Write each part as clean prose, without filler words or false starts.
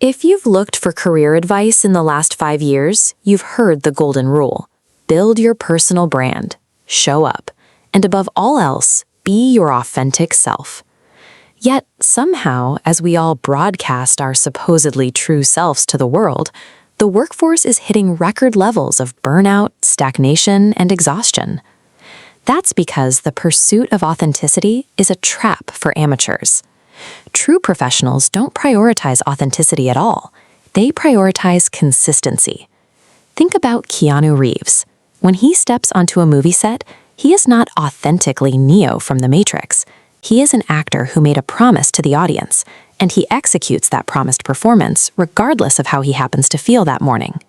If you've looked for career advice in the last 5 years, you've heard the golden rule. Build your personal brand, show up, and above all else, be your authentic self. Yet, somehow, as we all broadcast our supposedly true selves to the world, the workforce is hitting record levels of burnout, stagnation, and exhaustion. That's because the pursuit of authenticity is a trap for amateurs. True professionals don't prioritize authenticity at all. They prioritize consistency. Think about Keanu Reeves. When he steps onto a movie set, he is not authentically Neo from The Matrix. He is an actor who made a promise to the audience, and he executes that promised performance regardless of how he happens to feel that morning.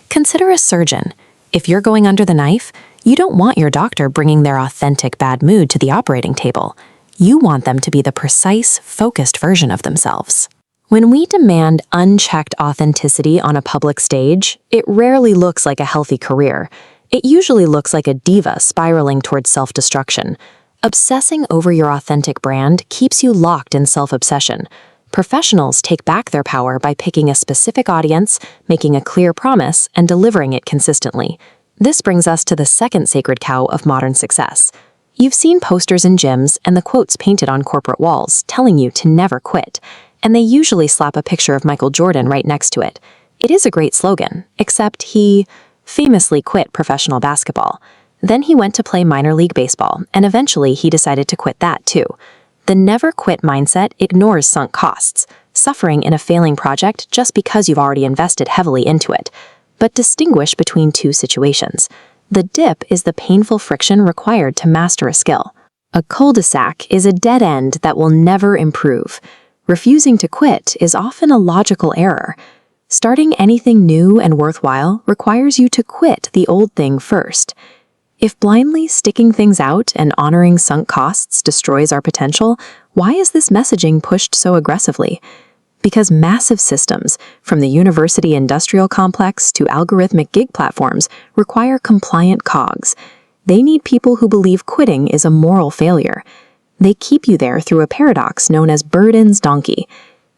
Consider a surgeon. If you're going under the knife, you don't want your doctor bringing their authentic bad mood to the operating table. You want them to be the precise, focused version of themselves. When we demand unchecked authenticity on a public stage, it rarely looks like a healthy career. It usually looks like a diva spiraling towards self-destruction. Obsessing over your authentic brand keeps you locked in self-obsession. Professionals take back their power by picking a specific audience, making a clear promise, and delivering it consistently. This brings us to the second sacred cow of modern success. You've seen posters in gyms and the quotes painted on corporate walls telling you to never quit, and they usually slap a picture of Michael Jordan right next to it. It is a great slogan, except he famously quit professional basketball. Then he went to play minor league baseball, and eventually he decided to quit that too. The never quit mindset ignores sunk costs, suffering in a failing project just because you've already invested heavily into it. But distinguish between two situations. The dip is the painful friction required to master a skill. A cul-de-sac is a dead end that will never improve. Refusing to quit is often a logical error. Starting anything new and worthwhile requires you to quit the old thing first. If blindly sticking things out and honoring sunk costs destroys our potential, why is this messaging pushed so aggressively? Because massive systems, from the university industrial complex to algorithmic gig platforms, require compliant cogs. They need people who believe quitting is a moral failure. They keep you there through a paradox known as Burden's donkey.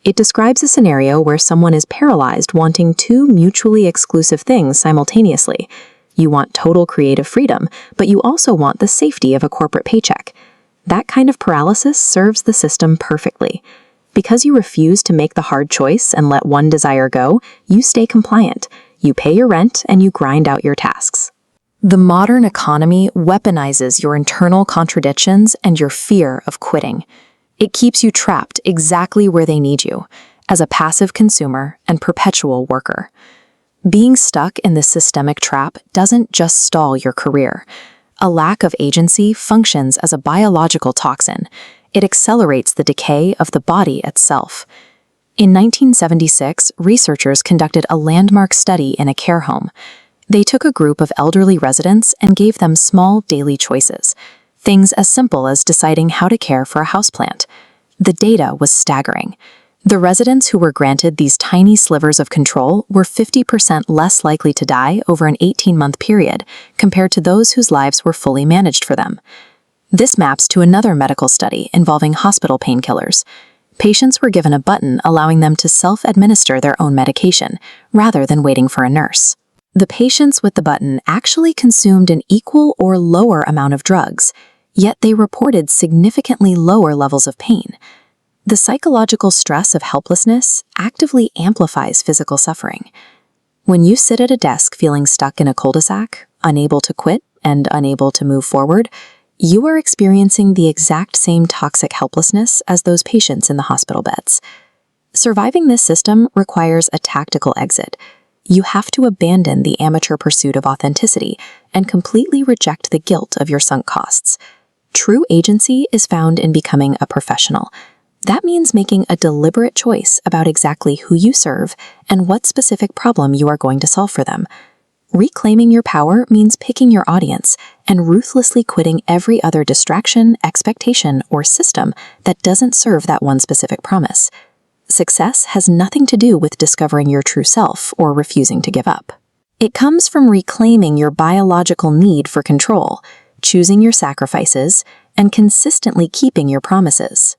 It describes a scenario where someone is paralyzed wanting two mutually exclusive things simultaneously. You want total creative freedom, but you also want the safety of a corporate paycheck. That kind of paralysis serves the system perfectly. Because you refuse to make the hard choice and let one desire go, you stay compliant. You pay your rent and you grind out your tasks. The modern economy weaponizes your internal contradictions and your fear of quitting. It keeps you trapped exactly where they need you, as a passive consumer and perpetual worker. Being stuck in this systemic trap doesn't just stall your career. A lack of agency functions as a biological toxin. It accelerates the decay of the body itself. In 1976, researchers conducted a landmark study in a care home. They took a group of elderly residents and gave them small daily choices, things as simple as deciding how to care for a houseplant. The data was staggering. The residents who were granted these tiny slivers of control were 50% less likely to die over an 18-month period compared to those whose lives were fully managed for them. This maps to another medical study involving hospital painkillers. Patients were given a button allowing them to self-administer their own medication, rather than waiting for a nurse. The patients with the button actually consumed an equal or lower amount of drugs, yet they reported significantly lower levels of pain. The psychological stress of helplessness actively amplifies physical suffering. When you sit at a desk feeling stuck in a cul-de-sac, unable to quit and unable to move forward, you are experiencing the exact same toxic helplessness as those patients in the hospital beds. Surviving this system requires a tactical exit. You have to abandon the amateur pursuit of authenticity and completely reject the guilt of your sunk costs. True agency is found in becoming a professional. That means making a deliberate choice about exactly who you serve and what specific problem you are going to solve for them. Reclaiming your power means picking your audience and ruthlessly quitting every other distraction, expectation, or system that doesn't serve that one specific promise. Success has nothing to do with discovering your true self or refusing to give up. It comes from reclaiming your biological need for control, choosing your sacrifices, and consistently keeping your promises.